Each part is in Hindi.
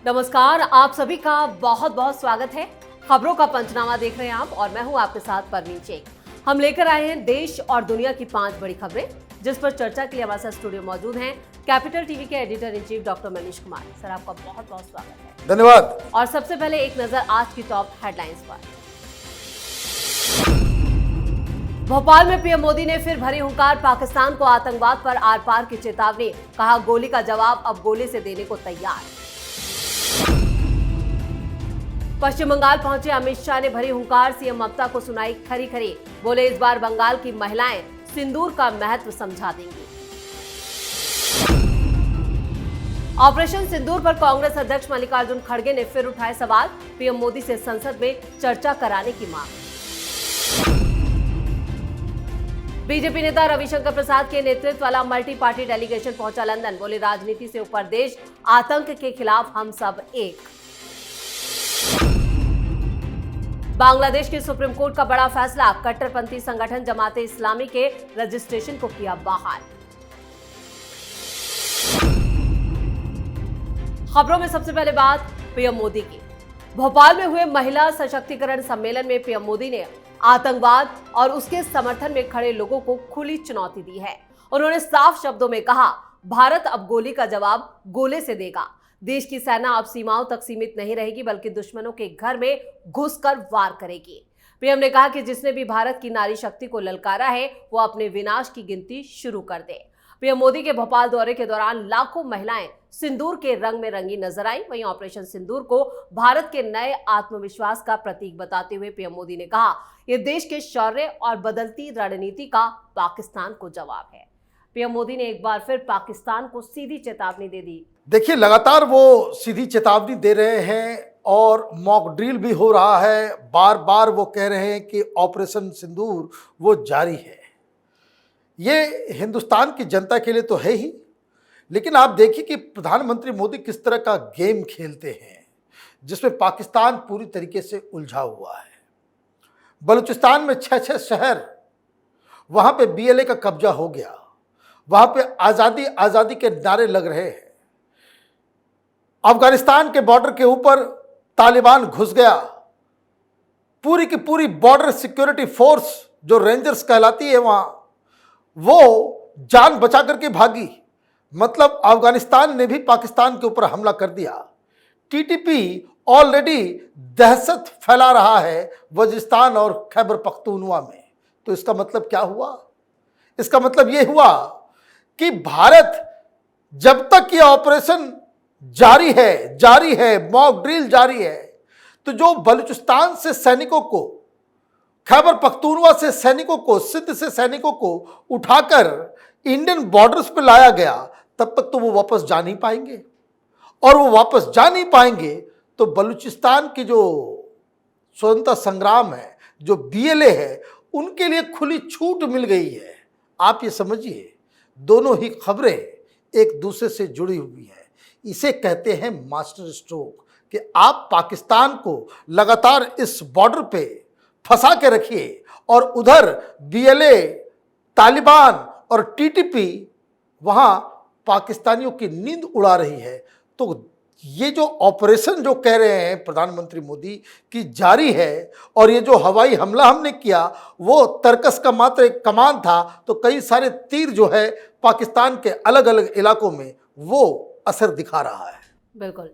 नमस्कार, आप सभी का बहुत बहुत स्वागत है। खबरों का पंचनामा देख रहे हैं आप और मैं हूं आपके साथ परवीन शेख। हम लेकर आए हैं देश और दुनिया की 5 बड़ी खबरें, जिस पर चर्चा के लिए हमारे साथ स्टूडियो मौजूद हैं कैपिटल टीवी के editor in chief doctor Manish Kumar. Sir, आपका बहुत बहुत स्वागत है। धन्यवाद। और सबसे पहले एक नजर आज की टॉप हेडलाइंस पर। भोपाल में पीएम मोदी ने फिर भरी हुंकार, पाकिस्तान को आतंकवाद पर आर पार की चेतावनी, कहा गोली का जवाब अब गोले से देने को तैयार। पश्चिम बंगाल पहुंचे अमित शाह ने भरी हुंकार, सीएम ममता को सुनाई खरी खरी, बोले इस बार बंगाल की महिलाएं सिंदूर का महत्व समझा देंगी। ऑपरेशन सिंदूर पर कांग्रेस अध्यक्ष मल्लिकार्जुन खड़गे ने फिर उठाए सवाल, पीएम मोदी से संसद में चर्चा कराने की मांग। बीजेपी नेता रविशंकर प्रसाद के नेतृत्व वाला मल्टी पार्टी डेलीगेशन पहुंचा लंदन, बोले राजनीति से ऊपर देश, आतंक के खिलाफ हम सब एक। बांग्लादेश के सुप्रीम कोर्ट का बड़ा फैसला, कट्टरपंथी संगठन जमाते इस्लामी के रजिस्ट्रेशन को किया बहाल। खबरों में सबसे पहले बात पीएम मोदी की। भोपाल में हुए महिला सशक्तिकरण सम्मेलन में पीएम मोदी ने आतंकवाद और उसके समर्थन में खड़े लोगों को खुली चुनौती दी है। उन्होंने साफ शब्दों में कहा, भारत अब गोली का जवाब गोले से देगा। देश की सेना अब सीमाओं तक सीमित नहीं रहेगी, बल्कि दुश्मनों के घर में घुसकर वार करेगी। पीएम ने कहा कि जिसने भी भारत की नारी शक्ति को ललकारा है, वो अपने विनाश की गिनती शुरू कर दे। पीएम मोदी के भोपाल दौरे के दौरान लाखों महिलाएं सिंदूर के रंग में रंगी नजर आई। वहीं ऑपरेशन सिंदूर को भारत के नए आत्मविश्वास का प्रतीक बताते हुए पीएम मोदी ने कहा, यह देश के शौर्य और बदलती रणनीति का पाकिस्तान को जवाब है। पीएम मोदी ने एक बार फिर पाकिस्तान को सीधी चेतावनी दे दी। देखिए, लगातार वो सीधी चेतावनी दे रहे हैं और मॉक ड्रिल भी हो रहा है। बार बार वो कह रहे हैं कि ऑपरेशन सिंदूर वो जारी है। ये हिंदुस्तान की जनता के लिए तो है ही, लेकिन आप देखिए कि प्रधानमंत्री मोदी किस तरह का गेम खेलते हैं, जिसमें पाकिस्तान पूरी तरीके से उलझा हुआ है। बलूचिस्तान में 6 शहर, वहां पे बीएलए का कब्जा हो गया, वहां पे आजादी आजादी के नारे लग रहे हैं। अफगानिस्तान के बॉर्डर के ऊपर तालिबान घुस गया। पूरी की पूरी बॉर्डर सिक्योरिटी फोर्स जो रेंजर्स कहलाती है वहां, वो जान बचा करके भागी। मतलब अफगानिस्तान ने भी पाकिस्तान के ऊपर हमला कर दिया। टीटीपी ऑलरेडी दहशत फैला रहा है वजिस्तान और खैबर पख्तूनवा में। तो इसका मतलब क्या हुआ? इसका मतलब यह हुआ कि भारत जब तक यह ऑपरेशन जारी है, मॉक ड्रिल जारी है, तो जो बलूचिस्तान से सैनिकों को, खैबर पख्तूनवा से सैनिकों को, सिंध से सैनिकों को उठाकर इंडियन बॉर्डर्स पर लाया गया, तब तक तो वो वापस जा नहीं पाएंगे। और वो वापस जा नहीं पाएंगे तो बलूचिस्तान की जो स्वतंत्रता संग्राम है, जो बीएलए है, उनके लिए खुली छूट मिल गई है। आप ये समझिए, दोनों ही खबरें एक दूसरे से जुड़ी हुई हैं। इसे कहते हैं मास्टर स्ट्रोक, कि आप पाकिस्तान को लगातार इस बॉर्डर पे फंसा के रखिए और उधर बीएलए, तालिबान और टीटीपी वहां पाकिस्तानियों की नींद उड़ा रही है। तो ये जो ऑपरेशन जो कह रहे हैं प्रधानमंत्री मोदी की जारी है, और ये जो हवाई हमला हमने किया वो तर्कस का मात्र एक कमान था, तो कई सारे तीर जो है पाकिस्तान के अलग अलग इलाकों में वो असर दिखा रहा है। बिल्कुल।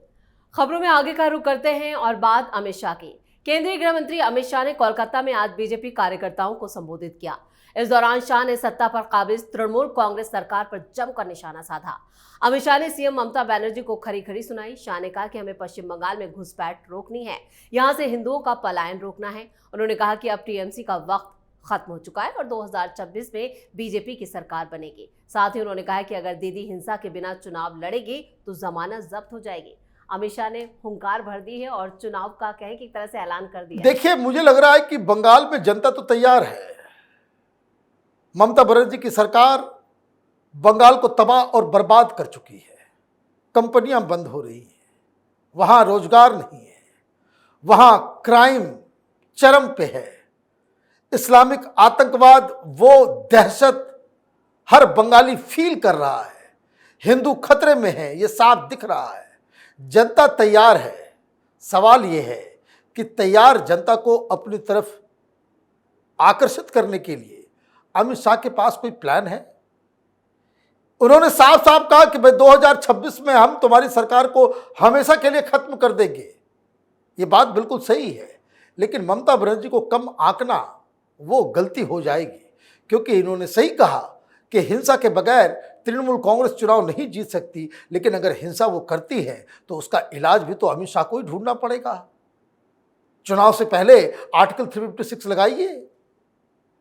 खबरों में आगे का रुख करते हैं और बात अमित शाह की। केंद्रीय गृह मंत्री अमित शाह ने कोलकाता में आज बीजेपी कार्यकर्ताओं को संबोधित किया। इस दौरान शाह ने सत्ता पर काबिज तृणमूल कांग्रेस सरकार पर जमकर निशाना साधा। अमित शाह ने सीएम ममता बनर्जी को खरी खरी सुनाई। शाह ने कहा कि हमें पश्चिम बंगाल में घुसपैठ रोकनी है, यहां से हिंदुओं का पलायन रोकना है। उन्होंने कहा कि अब टीएमसी का वक्त खत्म हो चुका है और 2026 में बीजेपी की सरकार बनेगी। साथ ही उन्होंने कहा कि अगर दीदी हिंसा के बिना चुनाव लड़ेगी तो जमानत जब्त हो जाएगी। अमित शाह ने हुंकार भर दी है और चुनाव का कहें कि एक तरह से ऐलान कर दिया। देखिए, मुझे लग रहा है कि बंगाल में जनता तो तैयार है। ममता बनर्जी की सरकार बंगाल को तबाह और बर्बाद कर चुकी है। कंपनियां बंद हो रही हैं, वहां रोजगार नहीं है, वहां क्राइम चरम पे है, इस्लामिक आतंकवाद वो दहशत हर बंगाली फील कर रहा है। हिंदू खतरे में है, ये साफ दिख रहा है। जनता तैयार है। सवाल यह है कि तैयार जनता को अपनी तरफ आकर्षित करने के लिए अमित शाह के पास कोई प्लान है? उन्होंने साफ साफ कहा कि भाई 2026 में हम तुम्हारी सरकार को हमेशा के लिए खत्म कर देंगे। ये बात बिल्कुल सही है, लेकिन ममता बनर्जी को कम आंकना वो गलती हो जाएगी, क्योंकि इन्होंने सही कहा कि हिंसा के बगैर तृणमूल कांग्रेस चुनाव नहीं जीत सकती, लेकिन अगर हिंसा वो करती है तो उसका इलाज भी तो अमित शाह को ही ढूंढना पड़ेगा। चुनाव से पहले आर्टिकल 356 लगाइए,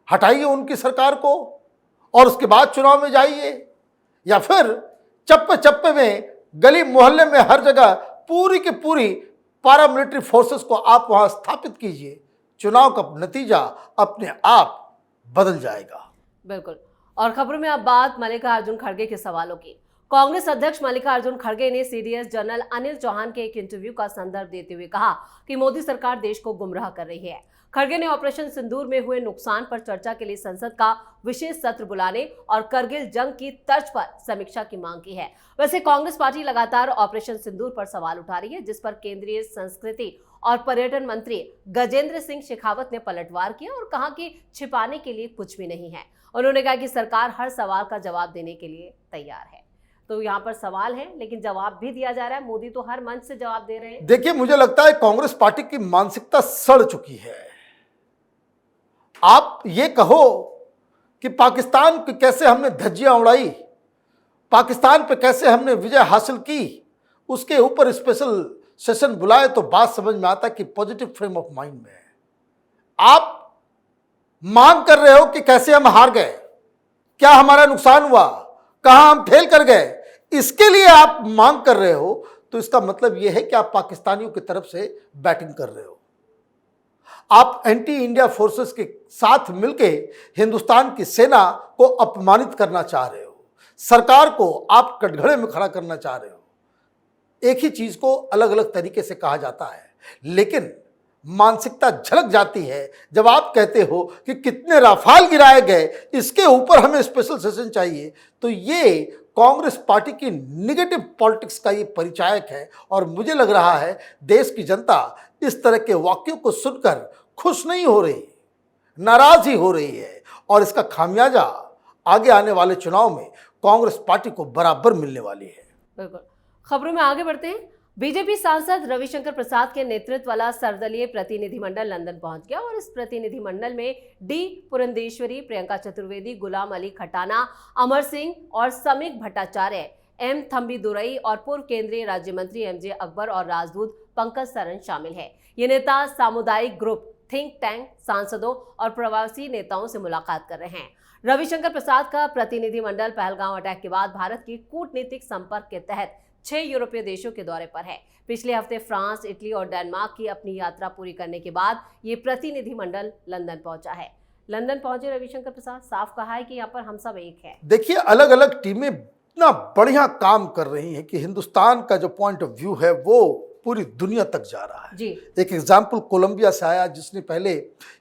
हटाइए उनकी सरकार को और उसके बाद चुनाव में जाइए, या फिर चप्पे चप्पे में, गली मोहल्ले में, हर जगह पूरी की पूरी पैरामिलिट्री फोर्सेस को आप वहां स्थापित कीजिए। चुनाव का नतीजा अपने आप बदल जाएगा। बिल्कुल। और खबरों में अब बात मल्लिकार्जुन खड़गे के सवालों की। कांग्रेस अध्यक्ष मल्लिकार्जुन खड़गे ने सीडीएस जनरल अनिल चौहान के एक इंटरव्यू का संदर्भ देते हुए कहा कि मोदी सरकार देश को गुमराह कर रही है। खड़गे ने ऑपरेशन सिंदूर में हुए नुकसान पर चर्चा के लिए संसद का विशेष सत्र बुलाने और करगिल जंग की तर्ज पर समीक्षा की मांग की है। वैसे कांग्रेस पार्टी लगातार ऑपरेशन सिंदूर पर सवाल उठा रही है, जिस पर केंद्रीय संस्कृति और पर्यटन मंत्री गजेंद्र सिंह शेखावत ने पलटवार किया और कहा कि छिपाने के लिए कुछ भी नहीं है। उन्होंने कहा कि सरकार हर सवाल का जवाब देने के लिए तैयार है। तो यहाँ पर सवाल है, लेकिन जवाब भी दिया जा रहा है। मोदी तो हर मंच से जवाब दे रहे हैं। देखिए, मुझे लगता है कांग्रेस पार्टी की मानसिकता सड़ चुकी है। आप ये कहो कि पाकिस्तान की कैसे हमने धज्जियां उड़ाई, पाकिस्तान पे कैसे हमने विजय हासिल की, उसके ऊपर स्पेशल सेशन बुलाए तो बात समझ में आता है कि पॉजिटिव फ्रेम ऑफ माइंड में है। आप मांग कर रहे हो कि कैसे हम हार गए, क्या हमारा नुकसान हुआ, कहां हम फेल कर गए, इसके लिए आप मांग कर रहे हो, तो इसका मतलब यह है कि आप पाकिस्तानियों की तरफ से बैटिंग कर रहे हो। आप एंटी इंडिया फोर्सेस के साथ मिलकर हिंदुस्तान की सेना को अपमानित करना चाह रहे हो, सरकार को आप कटघरे में खड़ा करना चाह रहे हो। एक ही चीज को अलग अलग तरीके से कहा जाता है, लेकिन मानसिकता झलक जाती है जब आप कहते हो कि कितने राफाल गिराए गए, इसके ऊपर हमें स्पेशल सेशन चाहिए। तो ये कांग्रेस पार्टी की निगेटिव पॉलिटिक्स का ये परिचायक है, और मुझे लग रहा है देश की जनता इस तरह के वाक्यों को सुनकर खुश नहीं हो रही, नाराज ही हो रही है, और इसका खामियाजा आगे आने वाले चुनाव में कांग्रेस पार्टी को बराबर मिलने वाली है। बिल्कुल। खबरों में आगे बढ़ते हैं। बीजेपी सांसद रविशंकर प्रसाद के नेतृत्व वाला सर्वदलीय प्रतिनिधिमंडल लंदन पहुंच गया और इस प्रतिनिधिमंडल में डी पुरंदेश्वरी, प्रियंका चतुर्वेदी, गुलाम अली खटाना, अमर सिंह और समीक भट्टाचार्य, एम थम्बी दुरई और पूर्व केंद्रीय राज्य मंत्री एमजे अकबर और राजदूत पंकज सरन शामिल है। ये नेता सामुदायिक ग्रुप, थिंक टैंक, सांसदों और प्रवासी नेताओं से मुलाकात कर रहे हैं। रविशंकर प्रसाद का प्रतिनिधिमंडल पहलगांव अटैक के बाद भारत की कूटनीतिक संपर्क के तहत 6 यूरोपीय देशों के दौरे पर है। पिछले हफ्ते फ्रांस, इटली और डेनमार्क की अपनी यात्रा पूरी करने के बाद ये प्रतिनिधिमंडल लंदन पहुंचा है। लंदन पहुंचे रविशंकर प्रसाद, साफ कहा है कि यहाँ पर हम सब एक हैं। देखिए, अलग अलग टीमें इतना बढ़िया काम कर रही हैं कि हिंदुस्तान का जो पॉइंट ऑफ व्यू है वो पूरी दुनिया तक जा रहा है। जी। एक एग्जाम्पल कोलंबिया से आया, जिसने पहले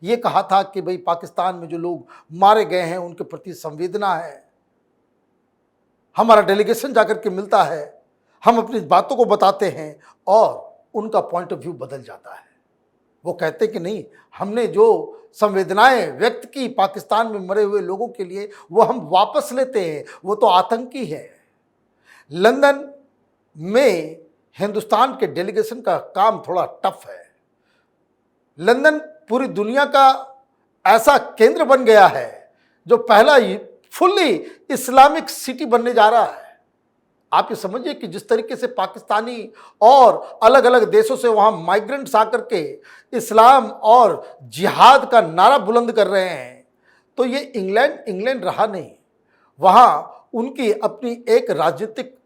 ये कहा था कि भाई पाकिस्तान में जो लोग मारे गए हैं उनके प्रति संवेदना है, हमारा डेलीगेशन जाकर के मिलता है, हम अपनी बातों को बताते हैं, और उनका पॉइंट ऑफ व्यू बदल जाता है। वो कहते हैं कि नहीं, हमने जो संवेदनाएं व्यक्त की पाकिस्तान में मरे हुए लोगों के लिए, वो हम वापस लेते हैं, वो तो आतंकी है। लंदन में हिंदुस्तान के डेलीगेशन का काम थोड़ा टफ है। लंदन पूरी दुनिया का ऐसा केंद्र बन गया है जो पहला फुल्ली इस्लामिक सिटी बनने जा रहा है। आप ये समझिए कि जिस तरीके से पाकिस्तानी और अलग अलग देशों से वहाँ माइग्रेंट्स आकर के इस्लाम और जिहाद का नारा बुलंद कर रहे हैं, तो ये इंग्लैंड रहा नहीं। वहाँ उनकी अपनी एक राजनीतिक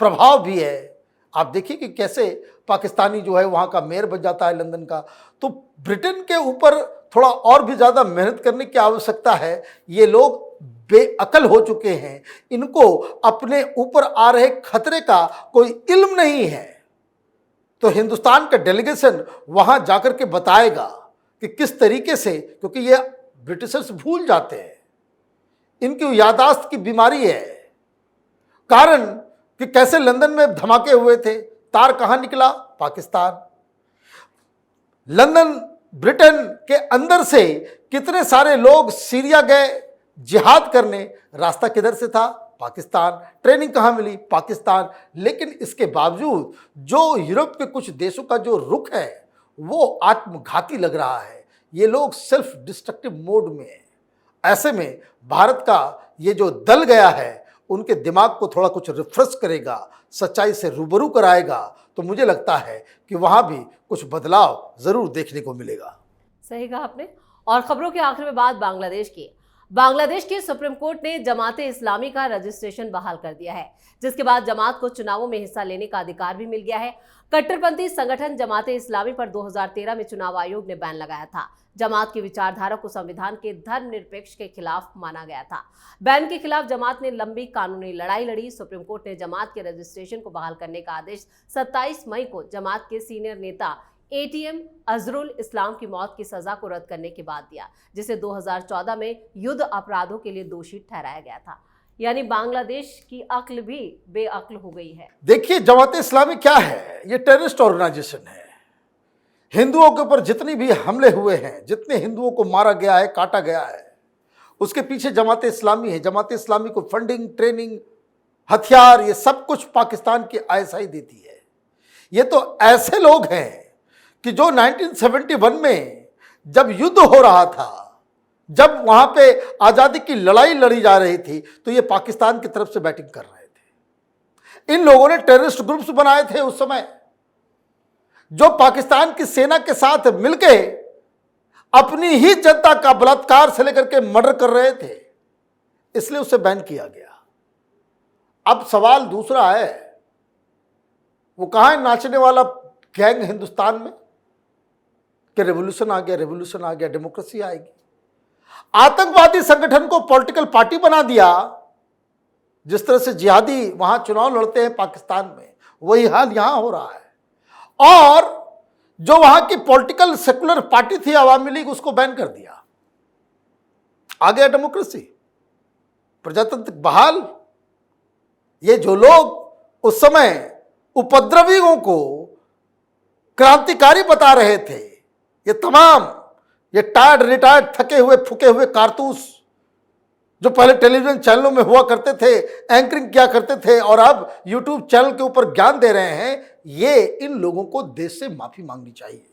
प्रभाव भी है। आप देखिए कि कैसे पाकिस्तानी जो है वहाँ का मेयर बन जाता है लंदन का। तो ब्रिटेन के ऊपर थोड़ा और भी ज़्यादा मेहनत करने की आवश्यकता है। ये लोग बेअकल हो चुके हैं, इनको अपने ऊपर आ रहे खतरे का कोई इल्म नहीं है। तो हिंदुस्तान का डेलीगेशन वहां जाकर के बताएगा कि किस तरीके से, क्योंकि ये ब्रिटिशर्स भूल जाते हैं, इनकी याददाश्त की बीमारी है। कारण कि कैसे लंदन में धमाके हुए थे, तार कहां निकला? पाकिस्तान। लंदन ब्रिटेन के अंदर से कितने सारे लोग सीरिया गए जिहाद करने, रास्ता किधर से था? पाकिस्तान। ट्रेनिंग कहां मिली? पाकिस्तान। लेकिन इसके बावजूद जो यूरोप के कुछ देशों का जो रुख है वो आत्मघाती लग रहा है। ये लोग सेल्फ डिस्ट्रक्टिव मोड में है। ऐसे में भारत का ये जो दल गया है उनके दिमाग को थोड़ा कुछ रिफ्रेश करेगा, सच्चाई से रूबरू कराएगा, तो मुझे लगता है कि वहां भी कुछ बदलाव जरूर देखने को मिलेगा। सही कहा आपने। और खबरों के आखिर में बात बांग्लादेश की सुप्रीम कोर्ट ने जमाते इस्लामी का रजिस्ट्रेशन बहाल कर दिया है, जिसके बाद जमात को चुनावों में हिस्सा लेने का अधिकार भी मिल गया है। कट्टरपंथी संगठन जमाते इस्लामी पर 2013 में चुनाव आयोग ने बैन लगाया था। जमात की विचारधारा को संविधान के धर्मनिरपेक्ष के खिलाफ माना गया था। बैन के खिलाफ जमात ने लंबी कानूनी लड़ाई लड़ी। सुप्रीम कोर्ट ने जमात के रजिस्ट्रेशन को बहाल करने का आदेश 27 मई को जमात के सीनियर नेता एटीएम अजरुल इस्लाम की मौत की सजा को रद्द करने के बाद दिया, जिसे 2014 में युद्ध अपराधों के लिए दोषी ठहराया गया था। यानी बांग्लादेश की अक्ल भी बेअक्ल हो गई है। देखिए, जमात इस्लामी क्या है? ये टेररिस्ट ऑर्गेनाइजेशन है। हिंदुओं के ऊपर जितनी भी हमले हुए हैं, जितने हिंदुओं को मारा गया है, काटा गया है, उसके पीछे जमात इस्लामी है। जमात इस्लामी को फंडिंग, ट्रेनिंग, हथियार, ये सब कुछ पाकिस्तान की आईएसआई देती है। ये तो ऐसे लोग हैं कि जो 1971 में जब युद्ध हो रहा था, जब वहां पे आजादी की लड़ाई लड़ी जा रही थी, तो ये पाकिस्तान की तरफ से बैटिंग कर रहे थे। इन लोगों ने टेररिस्ट ग्रुप्स बनाए थे उस समय, जो पाकिस्तान की सेना के साथ मिलके अपनी ही जनता का बलात्कार से लेकर के मर्डर कर रहे थे, इसलिए उसे बैन किया गया। अब सवाल दूसरा है, वो कहां है नाचने वाला गैंग हिंदुस्तान में कि रेवोल्यूशन आ गया, डेमोक्रेसी आएगी। आतंकवादी संगठन को पॉलिटिकल पार्टी बना दिया। जिस तरह से जिहादी वहां चुनाव लड़ते हैं पाकिस्तान में, वही हाल यहां हो रहा है। और जो वहां की पॉलिटिकल सेकुलर पार्टी थी अवामी लीग, उसको बैन कर दिया। आ गया डेमोक्रेसी, प्रजातंत्र बहाल। ये जो लोग उस समय उपद्रवियों को क्रांतिकारी बता रहे थे, ये तमाम ये टायर्ड रिटायर्ड थके हुए फुके हुए कारतूस जो पहले टेलीविजन चैनलों में हुआ करते थे, एंकरिंग किया करते थे और अब यूट्यूब चैनल के ऊपर ज्ञान दे रहे हैं, ये इन लोगों को देश से माफी मांगनी चाहिए।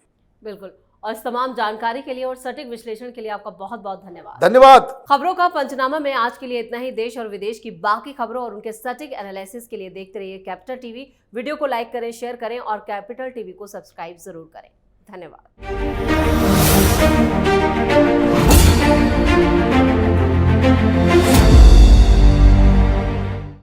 बिल्कुल। और इस तमाम जानकारी के लिए और सटीक विश्लेषण के लिए आपका बहुत बहुत धन्यवाद। धन्यवाद। खबरों का पंचनामा में आज के लिए इतना ही। देश और विदेश की बाकी खबरों और उनके सटीक एनालिसिस के लिए देखते रहिए कैपिटल टीवी। वीडियो को लाइक करें, शेयर करें और कैपिटल टीवी को सब्सक्राइब जरूर करें। धन्यवाद।